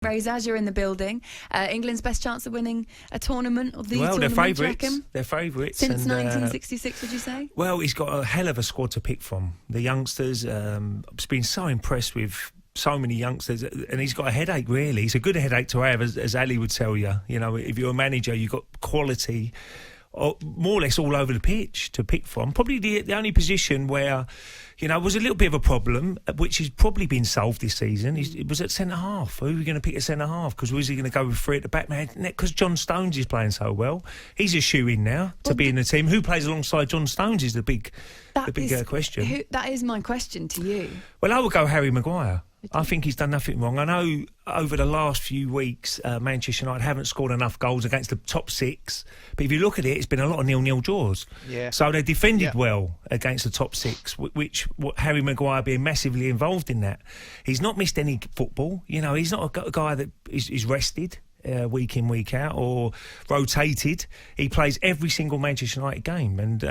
As you're in the building, England's best chance of winning a tournament or the tournament, they're favourites. They're favourites. Since 1966, would you say? Well, he's got a hell of a squad to pick from. The youngsters, I've been so impressed with so many youngsters, and he's got a headache, really. It's a good headache to have, as Ali would tell you. You know, if you're a manager, you've got quality more or less all over the pitch to pick from. Probably the only position where, you know, was a little bit of a problem, which has probably been solved this season, it was at centre-half. Who are we going to pick at centre-half? Because was he going to go with three at the back? Man, because John Stones is playing so well. He's a shoe-in now to be in the team. Who plays alongside John Stones is the big question. That is my question to you. Well, I would go Harry Maguire. I think he's done nothing wrong. I know over the last few weeks, Manchester United haven't scored enough goals against the top six. But if you look at it, it's been a lot of 0-0 draws. Yeah. So they defended well against the top six, which Harry Maguire being massively involved in that. He's not missed any football. You know, he's not a guy that is rested week in, week out, or rotated. He plays every single Manchester United game. And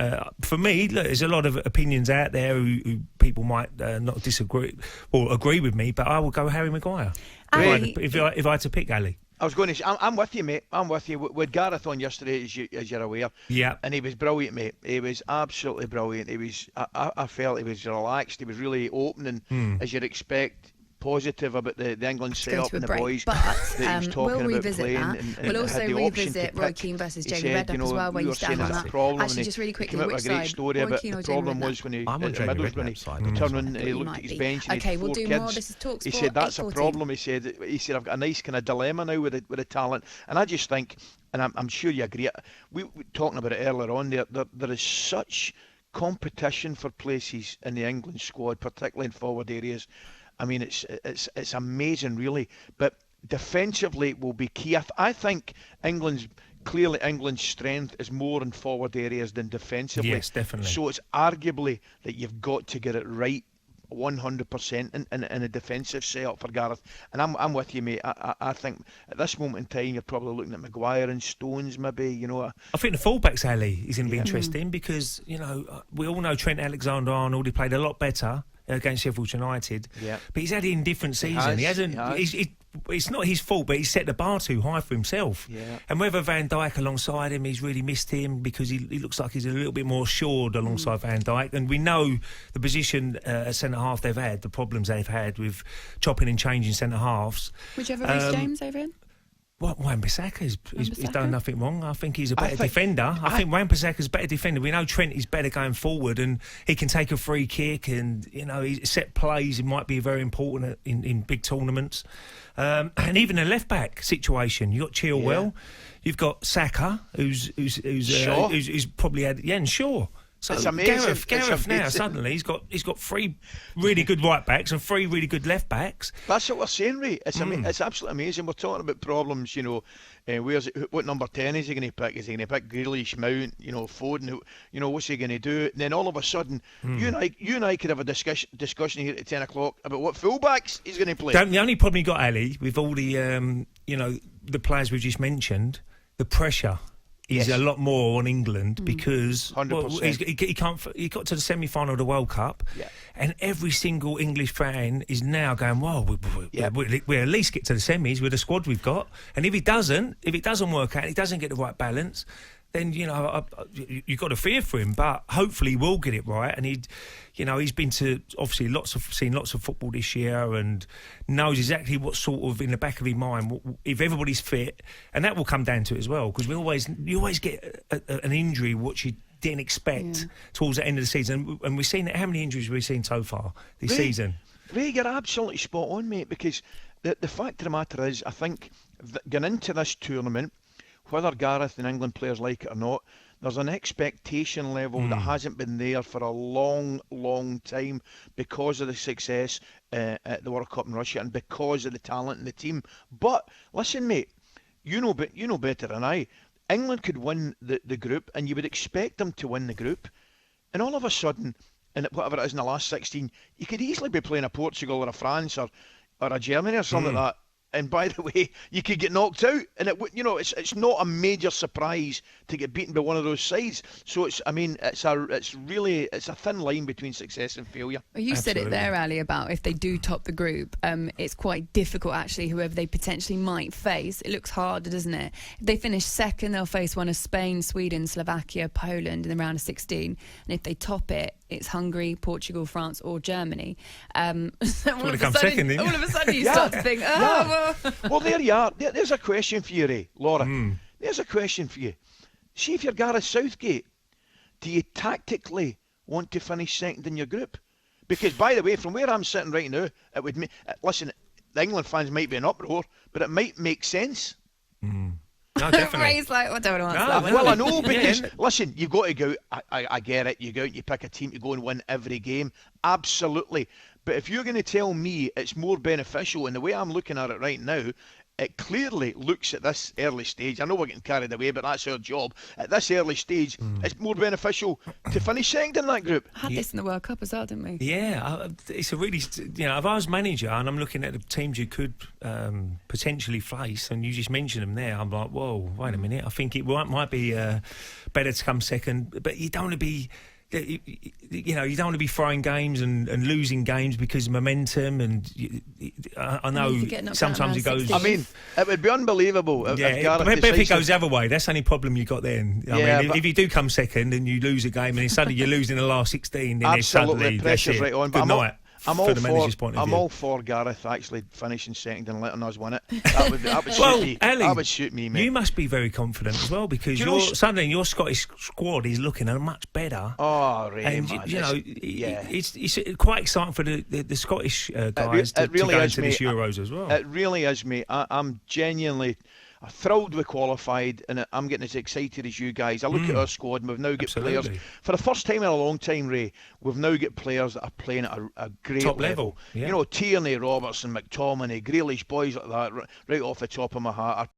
for me, look, there's a lot of opinions out there who people might not disagree or agree with me, but I will go Harry Maguire. If I had to pick, Ali. I was going to say, I'm with you, mate. I'm with you. We had Gareth on yesterday, as you're aware. Yeah. And he was brilliant, mate. He was absolutely brilliant. He was. I felt he was relaxed. He was really open and, as you'd expect, positive about the England set-up and the boys that he was talking about playing. And we'll also revisit Roy Keane versus Jamie Redknapp as well, where you stand on that. Actually, just really quickly, which side? The problem was when he turned and he looked at his bench and he had 4 kids. This is talkSPORT. He said that's a problem. He said I've got a nice kind of dilemma now with the talent, and I just think, and I'm sure you agree. We were talking about it earlier on. There is such competition for places in the England squad, particularly in forward areas. I mean, it's amazing, really. But defensively will be key. I think England's strength is more in forward areas than defensively. Yes, definitely. So it's arguably that you've got to get it right 100% in a defensive setup for Gareth. And I'm with you, mate. I think at this moment in time, you're probably looking at Maguire and Stones, maybe. You know. I think the fullbacks, Ali, is going to be interesting because, you know, we all know Trent Alexander-Arnold. He played a lot better against Sheffield United, but he's had an indifferent season. He hasn't. It's not his fault, but he's set the bar too high for himself. Yeah. And whether Van Dijk alongside him, he's really missed him because he looks like he's a little bit more assured alongside Van Dijk. And we know the position at centre half they've had, the problems they've had with chopping and changing centre halves. Whichever Reece James over in. Well, Wan-Bissaka's he's done nothing wrong. I think he's a better defender. I think Wan-Bissaka's a better defender. We know Trent is better going forward and he can take a free kick and, you know, set plays. It might be very important in big tournaments. And even a left-back situation. You've got Chilwell. You've got Saka, who's probably had... Yeah, and Shaw. So it's amazing. Gareth now suddenly he's got 3 really good right backs and 3 really good left backs. That's what we're saying, Ray. It's absolutely amazing. We're talking about problems, you know. What number 10 is he going to pick? Is he going to pick Grealish, Mount, you know, Foden? You know, what's he going to do? And then all of a sudden, you and I could have a discussion here at 10 o'clock about what fullbacks he's going to play. The only problem you got, Ali, with all the you know, the players we've just mentioned, the pressure is a lot more on England because he got to the semi-final of the World Cup, and every single English fan is now going, well, we at least get to the semis with the squad we've got, and if it doesn't work out, he doesn't get the right balance, then, you know, you've got to fear for him, but hopefully he will get it right. And he's been to obviously seen lots of football this year and knows exactly what sort of in the back of his mind if everybody's fit, and that will come down to it as well, because you always get an injury which you didn't expect towards the end of the season, and we've seen how many injuries we've seen so far this season. Ray, you're absolutely spot on, mate, because the fact of the matter is, I think going into this tournament, whether Gareth and England players like it or not, there's an expectation level that hasn't been there for a long, long time because of the success at the World Cup in Russia and because of the talent in the team. But listen, mate, you know better than I. England could win the group, and you would expect them to win the group, and all of a sudden, in whatever it is in the last 16, you could easily be playing a Portugal or a France or a Germany or something like that. And by the way, you could get knocked out, and it's not a major surprise to get beaten by one of those sides. So it's a thin line between success and failure. Well, you said it there, Ali, about if they do top the group, it's quite difficult actually. Whoever they potentially might face, it looks harder, doesn't it? If they finish second, they'll face one of Spain, Sweden, Slovakia, Poland in the round of 16, and if they top it, it's Hungary, Portugal, France, or Germany. So all of a sudden, you start to think, well, there you are. There's a question for you, Ray, Laura. There's a question for you. See, if you're Gareth Southgate, do you tactically want to finish second in your group? Because, by the way, from where I'm sitting right now, it would listen, the England fans might be in uproar, but it might make sense. No, definitely. Ray's like, I don't want to answer that. Well, I know, because, listen, you've got to go out. I get it. You go out and you pick a team to go and win every game. Absolutely. But if you're going to tell me it's more beneficial, and the way I'm looking at it right now, it clearly looks at this early stage. I know we're getting carried away, but that's our job. At this early stage, it's more beneficial to finish second in that group. Had this in the World Cup as well, didn't we? Yeah, it's a really, if I was manager and I'm looking at the teams you could potentially face, and you just mentioned them there, I'm like, whoa, wait a minute. I think it might be better to come second, but you don't want to be. You don't want to be throwing games and losing games because of momentum, and I know sometimes it goes. I mean, it would be unbelievable if it goes the other way. That's the only problem you got then. I mean, if you do come second and you lose a game and then suddenly you lose in the last 16, then absolutely, pressure's right on. Good night. I'm all for Gareth actually finishing second and letting us win it. That would suit me. Ali, that would suit me, mate. You must be very confident as well, because suddenly your Scottish squad is looking much better. Oh, really? And it's quite exciting for the Scottish guys to go into this Euros as well. It really is, mate. I'm genuinely thrilled we qualified, and I'm getting as excited as you guys. I look at our squad, and we've now got players for the first time in a long time, Ray. We've now got players that are playing at a great top level. Yeah. Tierney, Robertson, McTominay, Grealish, boys like that, right off the top of my hat, are